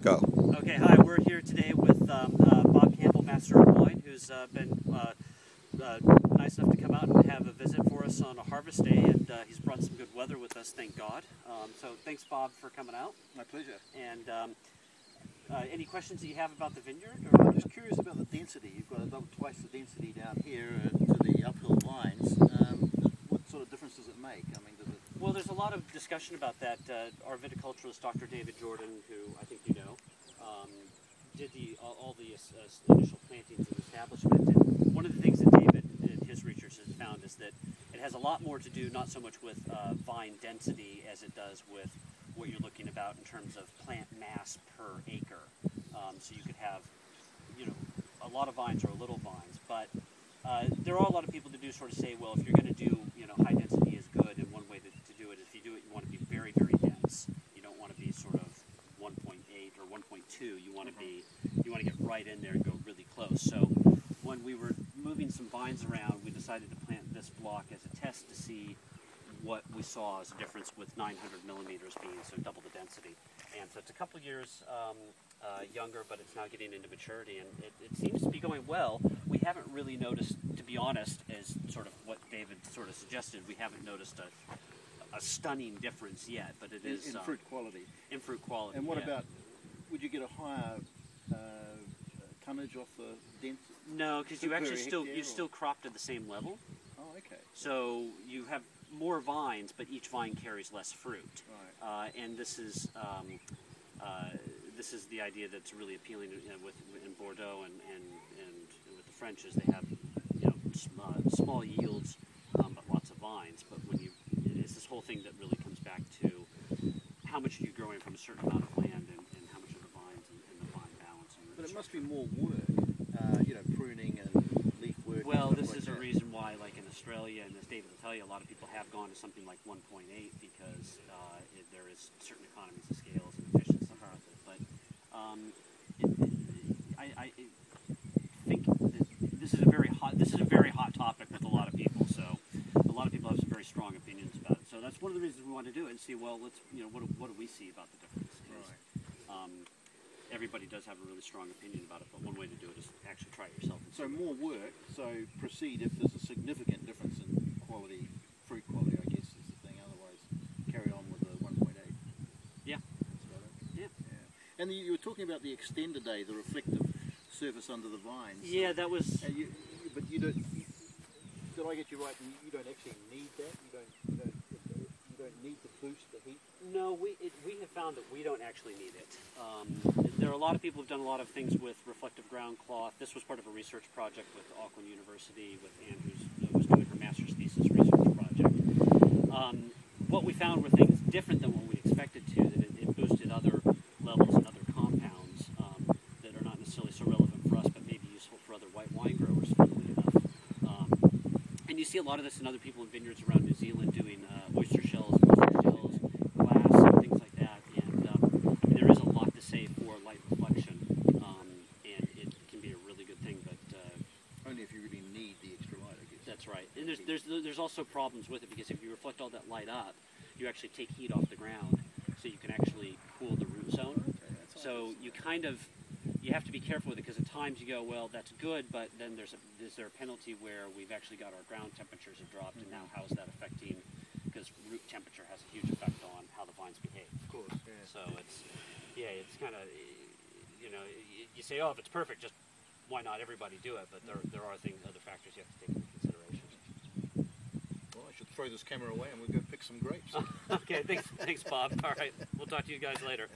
Go. Okay, hi, we're here today with Bob Campbell, Master of Wine, who's been nice enough to come out and have a visit for us on a harvest day, and he's brought some good weather with us, thank God. So thanks, Bob, for coming out. My pleasure. And any questions that you have about the vineyard? Or I'm just curious about the density. You've got about twice the density down here to the uphill vines. What sort of difference does it make? I mean, does it... Well, there's a lot of discussion about that. Our viticulturist, Dr. David Jordan, who I think you know, did all the initial plantings and establishment. And one of the things that David, in his research, has found is that it has a lot more to do not so much with vine density as it does with what you're looking about in terms of plant mass per acre. So you could have, you know, a lot of vines or little vines, but there are a lot of people that do sort of say, well, if you're going to do, you know, high density is good, and one way to do it is if you do it, you want to be very, very dense. You don't want to be sort of 1.8 or 1.2. You want to be, you want to get right in there and go really close. So when we were moving some vines around, we decided to plant this block as a test to see what we saw as a difference with 900 millimeters being so double the density. And so it's a couple years younger, but it's now getting into maturity, and it seems to be going well. We haven't really noticed, to be honest, as sort of what David sort of suggested, we haven't noticed a stunning difference yet, but it is... In fruit quality. In fruit quality, And what yeah. about, would you get a higher tonnage off the density? No, because you actually hectare, still crop to the same level. Oh, okay. So you have more vines, but each vine carries less fruit. Right. And this is the idea that's really appealing in Bordeaux and with the French, is they have, you know, small yields but lots of vines. But when it's this whole thing that really comes back to how much are you growing from a certain amount of land and how much of the vines and the vine balance. But it must be more work, you know, pruning and leaf work. Well, and this stuff is like a that. reason why, like in Australia, and as David will tell you, a lot of people have gone to something like 1.8 because there is certain economies of scales and efficiency with it. But I think that this is a very hot topic with a lot of people. So a lot of people have some very strong opinions about it. So that's one of the reasons we want to do it and see. Well, let's, you know, what do we see about the difference? Right. Everybody does have a really strong opinion about it, but one way to do it is actually try it yourself. So more work, so proceed if there's a significant difference in quality, fruit quality, I guess is the thing. Otherwise, carry on with the 1.8. Yeah. That's about it. Yeah. And you were talking about the extender day, the reflective surface under the vines. Yeah, that was... but you don't... Did I get you right? You don't actually need that? You don't need to boost the heat? No, we have found that we don't actually need it. There are a lot of people who've done a lot of things with reflective ground cloth. This was part of a research project with Auckland University with Andrews, who was doing her master's thesis research project. What we found were things different than what we expected to, that it boosted other levels and other compounds that are not necessarily so relevant for us, but maybe useful for other white wine growers, funnily enough. And you see a lot of this in other people in vineyards around New Zealand doing oyster shells, glass, and things like that. And I mean, there is a lot to say for light reflection, and it can be a really good thing. But Only if you really need the extra light, I guess. that's right. And there's also problems with it, because if you reflect all that light up, you actually take heat off the ground, so you can actually cool the root zone. Okay, that's So you have to be careful with it, because at times you go, well, that's good, but then is there a penalty where we've actually got our ground temperatures have dropped, and now how is that affecting? Because root temperature has a huge effect on how the vines behave. Of course, yeah. So it's kind of, you know, you say, oh, if it's perfect, just why not everybody do it? But there are other factors you have to take into consideration. Well, I should throw this camera away and we'll go pick some grapes. Okay, thanks, Bob. All right, we'll talk to you guys later.